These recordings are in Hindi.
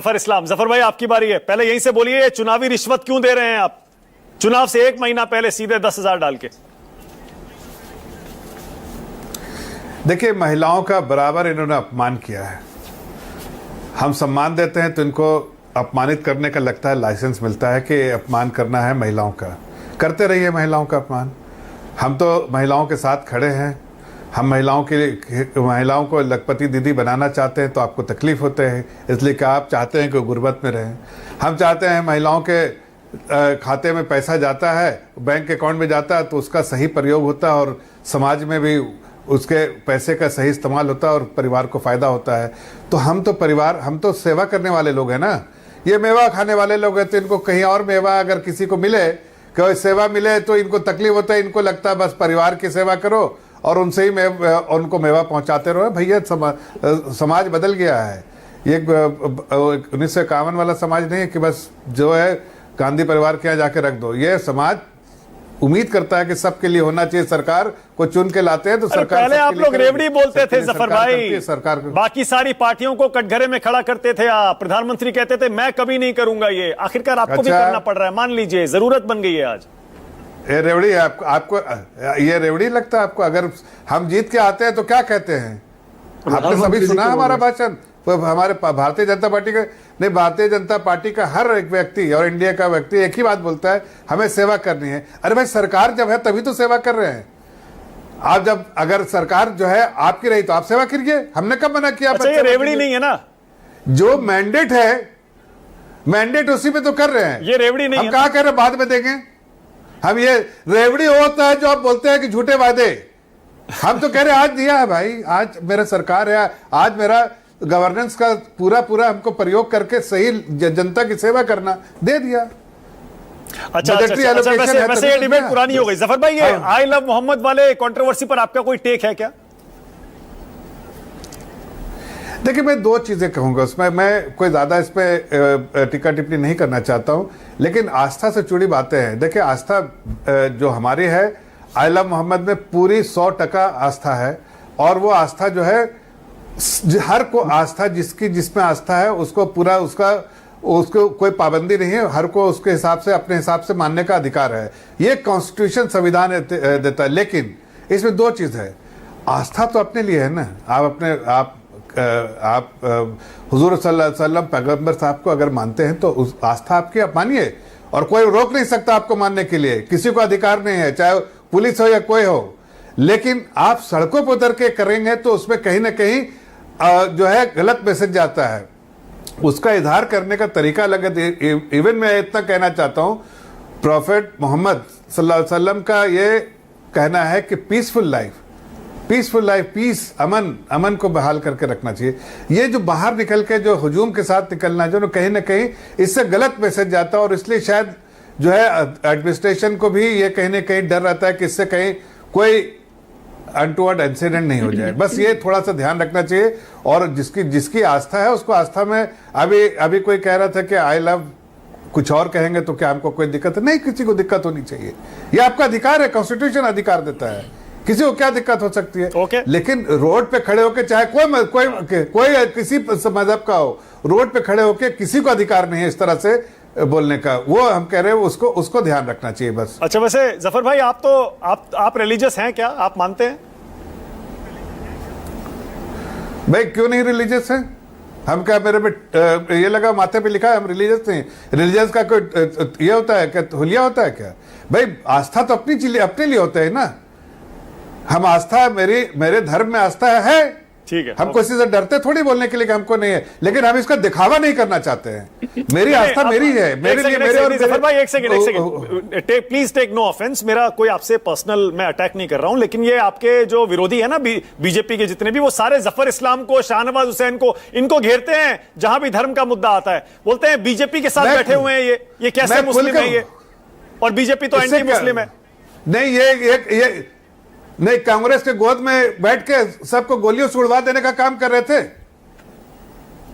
जफर इस्लाम, जफर भाई आपकी बारी है, पहले यहीं से बोलिए चुनावी रिश्वत क्यों दे रहे हैं आप? चुनाव से 1 महीना पहले सीधे 10,000 डाल के। देखिए, महिलाओं का बराबर इन्होंने अपमान किया है। हम सम्मान देते हैं तो इनको अपमानित करने का लगता है लाइसेंस मिलता है कि अपमान करना है महिलाओं का। करते रहिए महिलाओं का अपमान। हम तो महिलाओं के साथ खड़े हैं। हम महिलाओं को लखपति दीदी बनाना चाहते हैं तो आपको तकलीफ होते हैं, इसलिए कि आप चाहते हैं कि गुर्बत में रहें। हम चाहते हैं महिलाओं के खाते में पैसा जाता है, बैंक अकाउंट में जाता है तो उसका सही प्रयोग होता है और समाज में भी उसके पैसे का सही इस्तेमाल होता है और परिवार को फ़ायदा होता है। तो हम तो सेवा करने वाले लोग हैं ना। ये मेवा खाने वाले लोग हैं तो इनको कहीं और मेवा अगर किसी को मिले, कोई सेवा मिले तो इनको तकलीफ होता है। इनको लगता है बस परिवार की सेवा करो और उनसे ही उनको मेवा पहुंचाते रहो। भैया समाज बदल गया है। ये 1951 वाला समाज नहीं है कि बस जो है गांधी परिवार के यहाँ जाके रख दो। ये समाज उम्मीद करता है कि सबके लिए होना चाहिए। सरकार को चुन के लाते हैं तो सरकार पहले आप लोग रेवड़ी बोलते थे जफर भाई, सरकार बाकी सारी पार्टियों को कटघरे में खड़ा करते थे आप। प्रधानमंत्री कहते थे मैं कभी नहीं करूंगा ये, आखिरकार आपको भी करना पड़ रहा है। मान लीजिए जरूरत बन गई है आज। ये रेवड़ी आपको ये रेवड़ी लगता है आपको? अगर हम जीत के आते हैं तो क्या कहते हैं? आपने सभी सुना हमारा भाषण? हमारे भारतीय जनता पार्टी का नहीं, भारतीय जनता पार्टी का हर एक व्यक्ति और इंडिया का व्यक्ति एक ही बात बोलता है, हमें सेवा करनी है। अरे भाई, सरकार जब है तभी तो सेवा कर रहे हैं आप। जब अगर सरकार जो है आपकी रही तो आप सेवा करिए। हमने कब मना किया? अच्छा, ये रेवड़ी नहीं है ना? जो मैंडेट है, मैंडेट उसी पे तो कर रहे हैं। ये रेवड़ी नहीं है। हम कहा कह रहे बाद में देंगे। हम ये रेवड़ी होता है जो आप बोलते हैं कि झूठे वादे। हम तो कह रहे आज दिया है भाई। आज मेरा सरकार है, आज मेरा गवर्नेंस का पूरा हमको प्रयोग करके सही जनता की सेवा करना दे दिया। अच्छा, वैसे ये डिबेट पुरानी हो गई। जफर भाई, ये आई लव मोहम्मद वाले कंट्रोवर्सी पर आपका कोई टेक है क्या? देखिए, मैं दो चीजें कहूंगा उसमें। मैं कोई ज्यादा इस पे टीका टिप्पणी नहीं करना चाहता हूं, लेकिन आस्था से जुड़ी बातें हैं। देखिए, आस्था जो हमारी है, आई लव मोहम्मद में पूरी 100% आस्था है। और वो आस्था जो है, हर को आस्था, जिसमें आस्था है उसको पूरा उसको कोई पाबंदी नहीं है। हर को उसके हिसाब से, अपने हिसाब से मानने का अधिकार है। ये कॉन्स्टिट्यूशन, संविधान देता है। लेकिन इसमें दो चीज है। आस्था तो अपने लिए है ना। आप हुजूर सल्लल्लाहु अलैहि वसल्लम पैगंबर साहब को अगर मानते हैं तो उस आस्था आपकी आप मानिए, और कोई रोक नहीं सकता आपको मानने के लिए। किसी को अधिकार नहीं है, चाहे पुलिस हो या कोई हो। लेकिन आप सड़कों पर उतर के करेंगे तो उसमें कहीं ना कहीं जो है गलत मैसेज जाता है। उसका इजहार करने का तरीका अलग है। इवन मैं इतना कहना चाहता हूं, प्रॉफेट मोहम्मद सल्लल्लाहु अलैहि वसल्लम का ये कहना है कि पीसफुल लाइफ, पीस, अमन को बहाल करके रखना चाहिए। ये जो बाहर निकल के जो हुजूम के साथ निकलना, जो कहीं ना कहीं इससे गलत मैसेज जाता है। और इसलिए शायद जो है एडमिनिस्ट्रेशन को भी ये कहीं ना कहीं डर रहता है कि इससे कहीं कोई अनटूवर्ड इंसिडेंट नहीं हो जाए। बस ये थोड़ा सा ध्यान रखना चाहिए। और जिसकी आस्था है उसको आस्था में, अभी कोई कह रहा था कि आई लव कुछ और कहेंगे तो क्या हमको कोई दिक्कत है? नहीं, किसी को दिक्कत होनी चाहिए। ये आपका अधिकार है, कॉन्स्टिट्यूशन अधिकार देता है। किसी को क्या दिक्कत हो सकती है? लेकिन रोड पे खड़े होके, चाहे कोई किसी मजहब का हो, रोड पे खड़े होके किसी को अधिकार नहीं है इस तरह से बोलने का। वो हम कह रहे हैं उसको ध्यान रखना चाहिए बस। अच्छा, वैसे जफर भाई, आप रिलीजियस हैं क्या? आप मानते हैं? भाई, क्यों नहीं रिलीजियस हैं? हम क्या, मेरे पे ये लगा माथे पे लिखा है हम रिलीजियस नहीं? रिलीजियस का कोई ये होता है क्या, हुलिया होता है क्या? भाई, आस्था तो अपने लिए होता है ना। हम आस्था, मेरे धर्म में आस्था है। ठीक है, हम किसी से डरते थोड़ी बोलने के लिए कि हमको नहीं है, लेकिन हम इसका दिखावा नहीं करना चाहते हैं। मेरी आस्था मेरी है, मेरे लिए मेरे। और जफर भाई, एक second, please take no offence. मेरा कोई आपसे पर्सनल मैं अटैक नहीं कर रहा हूं, लेकिन ये आपके जो विरोधी है ना बीजेपी के जितने भी, वो सारे जफर इस्लाम को, शाहनवाज हुसैन को, इनको घेरते हैं जहां भी धर्म का मुद्दा आता है। बोलते हैं बीजेपी के साथ बैठे हुए हैं, ये कैसे मुस्लिम है ये? और बीजेपी तो एंटी मुस्लिम है। नहीं, ये नहीं, कांग्रेस के गोद में बैठ के सबको गोलियों से उड़वा देने का काम कर रहे थे।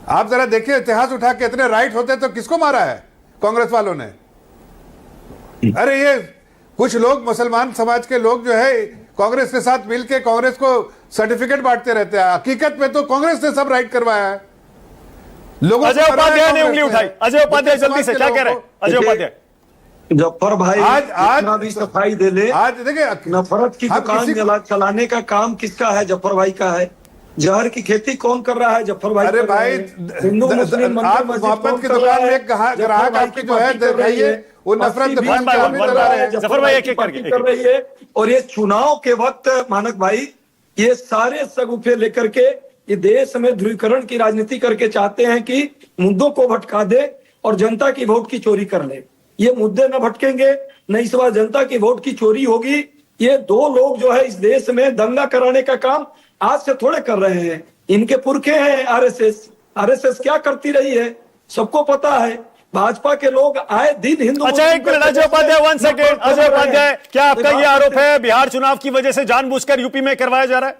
आप जरा देखिए, इतिहास उठा के इतने राइट होते तो किसको मारा है कांग्रेस वालों ने? अरे ये कुछ लोग, मुसलमान समाज के लोग जो है कांग्रेस के साथ मिलके कांग्रेस को सर्टिफिकेट बांटते रहते हैं। हकीकत में तो कांग्रेस ने सब राइट करवाया है। लोगों अजय को हराया उपाध्याय ने कांग्रेस उंगली ने। उठाई। अजय उपाध्याय जल्दी से क्या कह रहे हैं? अजय उपाध्याय जफर भाई आज जितना भी सफाई दे ले, आज देखिए नफरत की हम दुकान किसी को- चलाने का काम किसका है? जफर भाई का है। जहर की खेती कौन कर रहा है? जफर भाई अरे कर रहे भाई हैं। हिंदू मुस्लिम मंदिर आप मस्जिद मोहब्बत कौन की कर दुकान रहा में है? एक ग्राहक जफर भाई आपकी की जो है पार्टी कर रही दिखाइए, है। वो नफरत बस्ती दिखाने बीच का में आदमी बन चला रहा रहे है, हैं। जफर जफर भाई भाई एक की एक पार्टी करके, कर रही है। और ये चुनाव के वक्त मानक भाई ये सारे सगुफे लेकर के ये देश में ध्रुवीकरण की राजनीति करके चाहते हैं कि मुद्दों को भटका दे और जनता की वोट की चोरी कर ले। ये मुद्दे न भटकेंगे, न इस बार जनता की वोट की चोरी होगी। ये दो लोग जो है इस देश में दंगा कराने का काम आज से थोड़े कर रहे हैं। इनके पुरखे हैं आरएसएस। आरएसएस क्या करती रही है सबको पता है। भाजपा के लोग आए दिन हिंदू अच्छा एक मिनट अजय उपाध्याय, 1 सेकेंड। अजय उपाध्याय, क्या आपका ये आरोप है बिहार चुनाव की वजह से जानबूझकर यूपी में करवाया जा रहा है?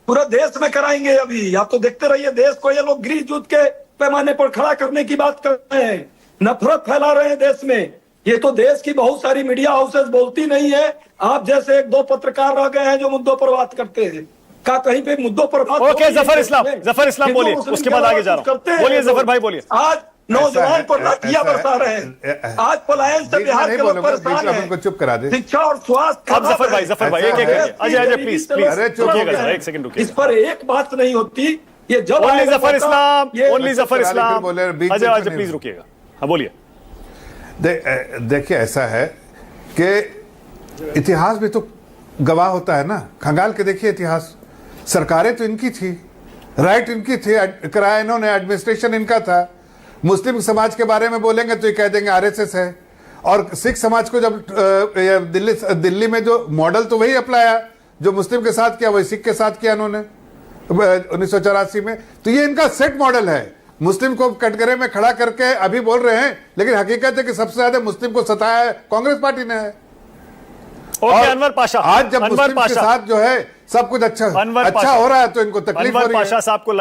पूरा देश में कराएंगे। अभी आप तो देखते रहिए, देश को ये लोग गृह युद्ध के पैमाने पर खड़ा करने की बात कर रहे हैं, नफरत फैला रहे हैं देश में। ये तो देश की बहुत सारी मीडिया हाउसेस बोलती नहीं है। आप जैसे एक दो पत्रकार रह गए हैं जो मुद्दों पर बात करते हैं। का कहीं पे मुद्दों पर बात ओके, होती है जफर देश इस्लाम, में? जफर इस्लाम हिंदू बोलिए, मुस्लिम उसके के बाद आगे अलावा जा कुछ रहा हूं। करते हैं बोलिए ये लोग। जफर भाई, बोलिए। आज नौजवान पर ऐसा लाठियां है, बरसा रहे हैं। आज पलायन से बीच में बिहार नहीं के लोग बोलूंगा, बीच परेशान में उनको हैं। चुप करा दे। शिक्षा और स्वास्थ्य अब जफर भाई, जफर भाई, एक एक करके। अजय प्लीज प्लीज, अरे चुप हो रुकिएगा गया। जरा, एक सेकंड रुकिए। इस पर एक बात नहीं होती। ये जब ओनली आएगा जफर मौका, इस्लाम, ये ओनली जफर फिर इस्लाम। बोले, बीच अजय में अजय नहीं। प्लीज रुकिएगा। हाँ बोलिए। देखिए ऐसा है कि इतिहास भी तो गवाह होता है ना। खंगाल के देखिए इतिहास, सरकारें तो इनकी थी, राइट इनकी थी, कराया इन्होंने, एडमिनिस्ट्रेशन इनका था। मुस्लिम समाज के बारे में बोलेंगे तो ये कह देंगे आरएसएस है। और सिख समाज को जब दिल्ली में जो मॉडल तो वही अपनाया जो मुस्लिम के साथ किया, वही सिख के साथ किया इन्होंने 1984 में। तो ये इनका सेट मॉडल है। मुस्लिम को कटघरे में खड़ा करके अभी बोल रहे हैं, लेकिन हकीकत है कि सबसे ज्यादा मुस्लिम को सताया है कांग्रेस पार्टी ने है। ओके, अनवर पाशा, आज जब अनवर मुस्लिम के पाशा, साथ जो है सब कुछ अच्छा अनवर अच्छा पाशा, हो रहा है तो इनको तकलीफ हो अनवर रही है। पाशा साहब को